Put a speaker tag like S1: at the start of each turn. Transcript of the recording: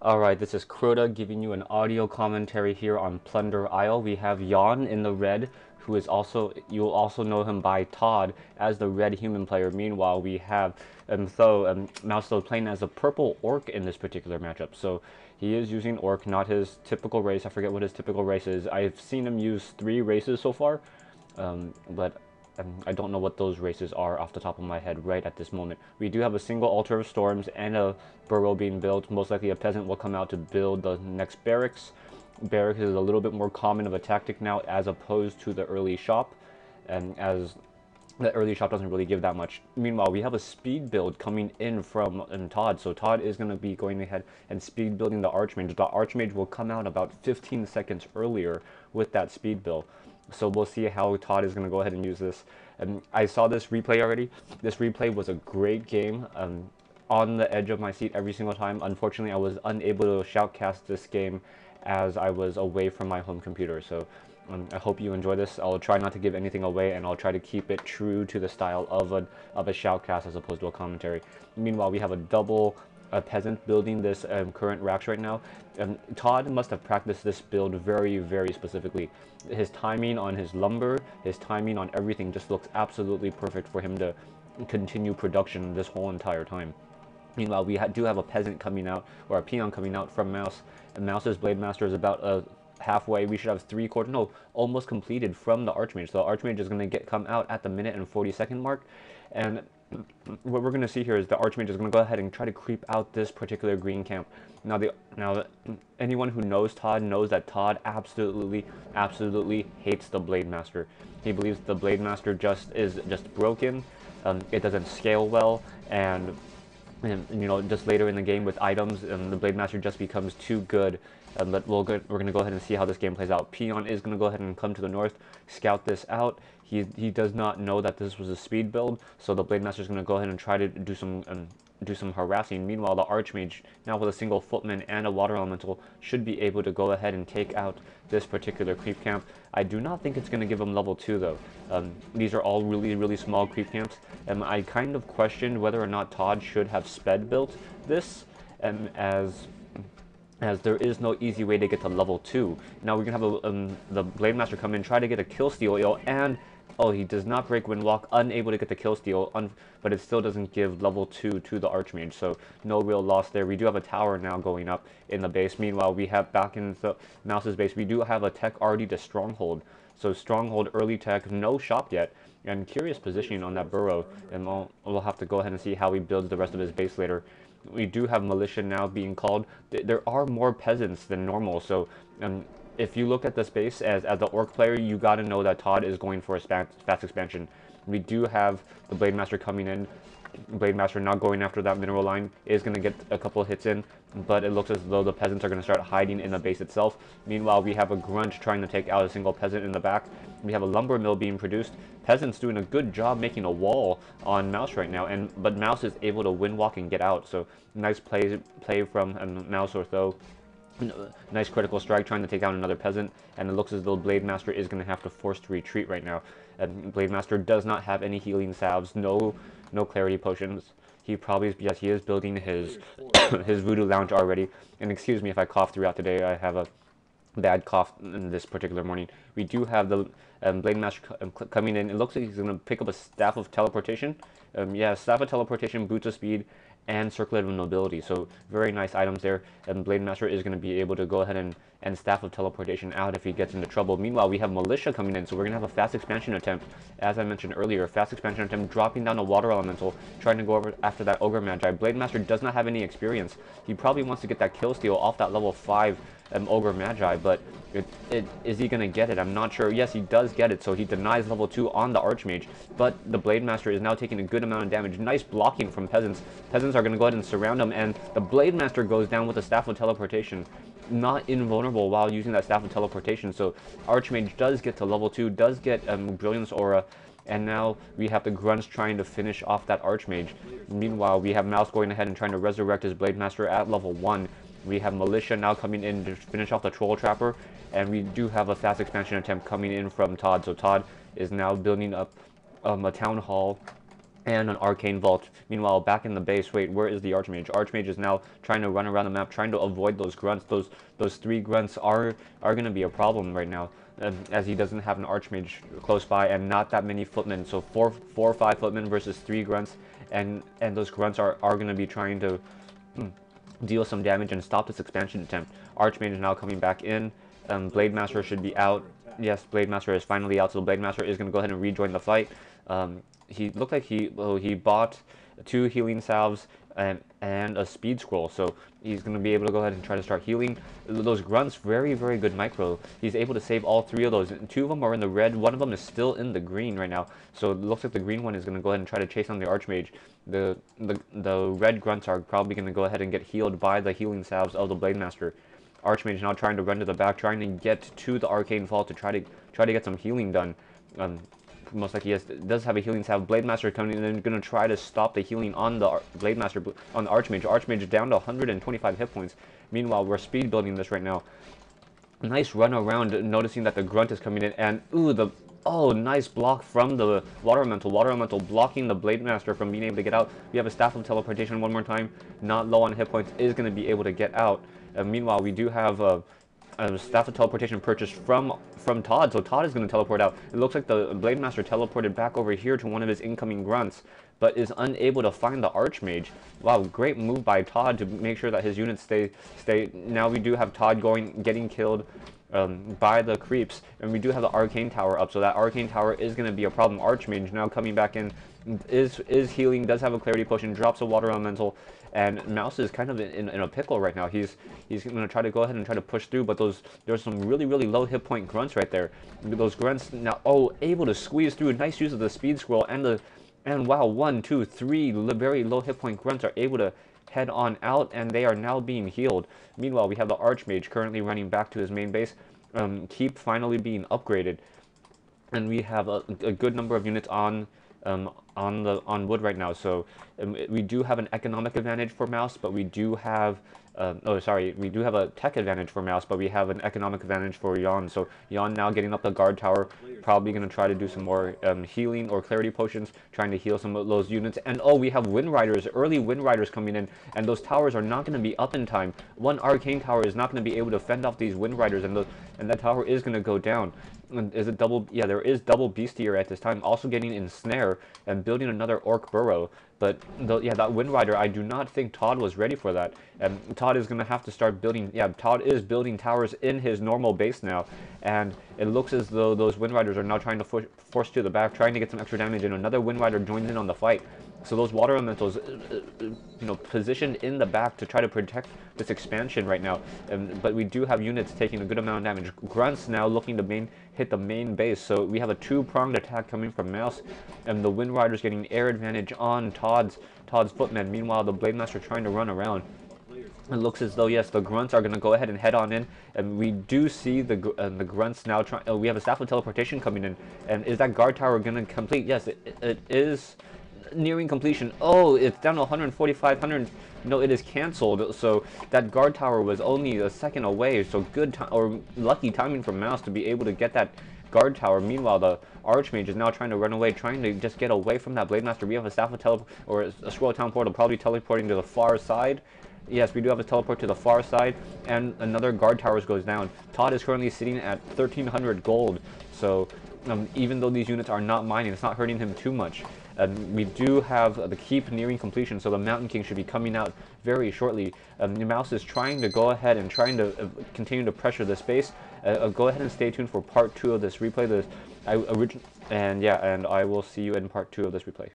S1: Alright, this is Crota giving you an audio commentary here on Plunder Isle. We have Yoan in the red, who is also, you'll also know him by Tod as the red human player. Meanwhile, we have Mouz playing as a purple orc in this particular matchup. So he is using orc, not his typical race. I forget what his typical race is. I've seen him use 3 races so far, but I don't know what those races are off the top of my head right at this moment. We do have a single altar of storms and a burrow being built. Most likely a peasant will come out to build the next barracks. Barracks is a little bit more common of a tactic now as opposed to the early shop, and as the early shop doesn't really give that much. Meanwhile, we have a speed build coming in from Tod. So Tod is going to be going ahead and speed building the Archmage. The Archmage will come out about 15 seconds earlier with that speed build. So we'll see how Tod is going to go ahead and use this. I saw this replay already. This replay was a great game. On the edge of my seat every single time. Unfortunately, I was unable to shoutcast this game as I was away from my home computer. So I hope you enjoy this. I'll try not to give anything away, and I'll try to keep it true to the style of a shoutcast as opposed to a commentary. Meanwhile, we have a double peasant building this current racks right now. Tod must have practiced this build very, very specifically. His timing on his lumber, his timing on everything just looks absolutely perfect for him to continue production this whole entire time. Meanwhile, we do have a peasant coming out, or a peon coming out from Mouz, and Mouse's Blade Master is about halfway. We should have 3/4, no, almost completed from the Archmage. So the Archmage is going to come out at the minute and 40-second mark, and what we're going to see here is the Archmage is going to go ahead and try to creep out this particular green camp. Now, anyone who knows Tod knows that Tod absolutely hates the Blade Master. He believes the Blade Master is just broken. It doesn't scale well, and you know, just later in the game with items, the Blade Master just becomes too good. But we're going to go ahead and see how this game plays out. Peon is going to go ahead and come to the north, scout this out. He does not know that this was a speed build, so the Blade Master is going to go ahead and try to do some harassing. Meanwhile, the Archmage, now with a single footman and a water elemental, should be able to go ahead and take out this particular creep camp. I do not think it's going to give him level 2 though. These are all really small creep camps. I kind of questioned whether or not Tod should have sped built this, as there is no easy way to get to level 2. Now we're going to have the Blade Master come in, try to get a kill steal, and oh, he does not break Windwalk, unable to get the kill steal, but it still doesn't give level 2 to the Archmage, so no real loss there. We do have a tower now going up in the base. Meanwhile, we have back in the Mouse's base, we do have a tech already to Stronghold. So Stronghold, early tech, no shop yet, and curious positioning on that burrow, and we'll have to go ahead and see how he builds the rest of his base later. We do have militia now being called. There are more peasants than normal, so if you look at the space as the orc player, you got to know that Tod is going for a fast expansion. We do have the Blade Master coming in. Blade Master not going after that mineral line, is going to get a couple of hits in, but it looks as though the peasants are going to start hiding in the base itself. Meanwhile, we have a grunt trying to take out a single peasant in the back. We have a lumber mill being produced. Peasants doing a good job making a wall on Mouz right now, but Mouz is able to windwalk and get out. So nice play from Mouz or Th000. Nice critical strike trying to take out another peasant, and it looks as though Blade Master is going to have to force to retreat right now. And Blade Master does not have any healing salves, no clarity potions. He probably, yes, he is building his his voodoo lounge already. And excuse me if I cough throughout today. I have a bad cough in this particular morning. We do have the Blade Master coming in. It looks like he's going to pick up a Staff of Teleportation. Yeah, Staff of Teleportation, Boots of Speed, and Circlet of Nobility. So very nice items there. And Blade Master is going to be able to go ahead and Staff of Teleportation out if he gets into trouble. Meanwhile, we have Militia coming in, so we're going to have a fast expansion attempt. As I mentioned earlier, fast expansion attempt, dropping down a water elemental, trying to go over after that Ogre Magi. Blade Master does not have any experience. He probably wants to get that kill steal off that level 5 Ogre Magi, but is he going to get it? I'm not sure. Yes, he does get it, so he denies level 2 on the Archmage, but the Blade Master is now taking a good amount of damage. Nice blocking from Peasants. Peasants are going to go ahead and surround him, and the Blade Master goes down with a Staff of Teleportation. Not invulnerable while using that Staff of Teleportation, so Archmage does get to level 2, does get Brilliance Aura, and now we have the Grunts trying to finish off that Archmage. Meanwhile, we have Mouz going ahead and trying to resurrect his Blade Master at level 1. We have Militia now coming in to finish off the Troll Trapper, and we do have a fast expansion attempt coming in from Tod. So Tod is now building up a Town Hall and an arcane vault. Meanwhile, back in the base, wait, where is the archmage? Archmage is now trying to run around the map, trying to avoid those grunts. Those three grunts are going to be a problem right now, as he doesn't have an archmage close by and not that many footmen. So four or five footmen versus three grunts, and those grunts are going to be trying to deal some damage and stop this expansion attempt. Archmage is now coming back in. Blade Master should be out. Yes, Blade Master is finally out, so Blade Master is going to go ahead and rejoin the fight. He looked like he bought 2 healing salves and a speed scroll, so he's going to be able to go ahead and try to start healing. Those grunts, very good micro. He's able to save all 3 of those. 2 of them are in the red, 1 of them is still in the green right now, so it looks like the green one is going to go ahead and try to chase on the archmage. The red grunts are probably going to go ahead and get healed by the healing salves of the Blade Master. Archmage now trying to run to the back, trying to get to the arcane vault to try to get some healing done. Most likely, yes, does have a healing salve. Blade Master coming in and going to try to stop the healing on the Blade Master, on the Archmage. Archmage is down to 125 hit points. Meanwhile, we're speed building this right now. Nice run around, noticing that the grunt is coming in, and nice block from the Water Elemental. Water Elemental blocking the Blade Master from being able to get out. We have a Staff of Teleportation one more time. Not low on hit points, is going to be able to get out. Meanwhile, we do have a Staff of Teleportation purchased from Tod, so Tod is going to teleport out. It looks like the Blade Master teleported back over here to one of his incoming grunts, but is unable to find the Archmage. Wow, great move by Tod to make sure that his units stay. Now we do have Tod getting killed by the creeps, and we do have the Arcane Tower up, so that Arcane Tower is going to be a problem. Archmage now coming back in, is healing, does have a Clarity Potion, drops a Water Elemental, and Mouz is kind of in a pickle right now. He's going to try to go ahead and try to push through, but there's some really low hit point grunts right there. Those grunts now, able to squeeze through. Nice use of the speed scroll, and wow, 1, 2, 3 very low hit point grunts are able to head on out, and they are now being healed. Meanwhile, we have the Archmage currently running back to his main base. Keep finally being upgraded, and we have a good number of units on wood right now, so we do have an economic advantage for Mouz, but we do have we do have a tech advantage for Mouz, but we have an economic advantage for Yoan. So Yoan now getting up the guard tower, probably going to try to do some more healing or clarity potions, trying to heal some of those units. And we have Wind Riders, early Wind Riders coming in, and those towers are not going to be up in time. One arcane tower is not going to be able to fend off these Wind Riders, and that tower is going to go down. And is it double? Yeah, there is double Bestiary at this time, also getting Ensnare and building another Orc Burrow. But that Wind Rider, I do not think Tod was ready for that. And Tod is going to have to start building. Yeah, Tod is building towers in his normal base now, and it looks as though those Wind Riders are now trying to force to the back, trying to get some extra damage. And another Wind Rider joins in on the fight. So those Water Elementals, positioned in the back to try to protect this expansion right now. But we do have units taking a good amount of damage. Grunts now looking to hit the main base. So we have a 2-pronged attack coming from Mouz, and the Wind Riders getting air advantage on Tod's footmen. Meanwhile, the Blade Master trying to run around. It looks as though, yes, the grunts are going to go ahead and head on in, and we do see the grunts now trying. We have a Staff of Teleportation coming in, and is that guard tower going to complete? Yes, it is nearing completion. It's down to 145. No, it is canceled. So that guard tower was only a second away. So good or lucky timing for Mouz to be able to get that guard tower. Meanwhile, the Archmage is now trying to run away, trying to just get away from that Blade Master. We have a Staff of or a Scroll Town Portal, probably teleporting to the far side. Yes, we do have a teleport to the far side, and another guard towers goes down. Tod is currently sitting at 1,300 gold, so even though these units are not mining, it's not hurting him too much. We do have the keep nearing completion, so the Mountain King should be coming out very shortly. Mouz is trying to go ahead and trying to continue to pressure this base. Go ahead and stay tuned for part 2 of this replay. And I will see you in part 2 of this replay.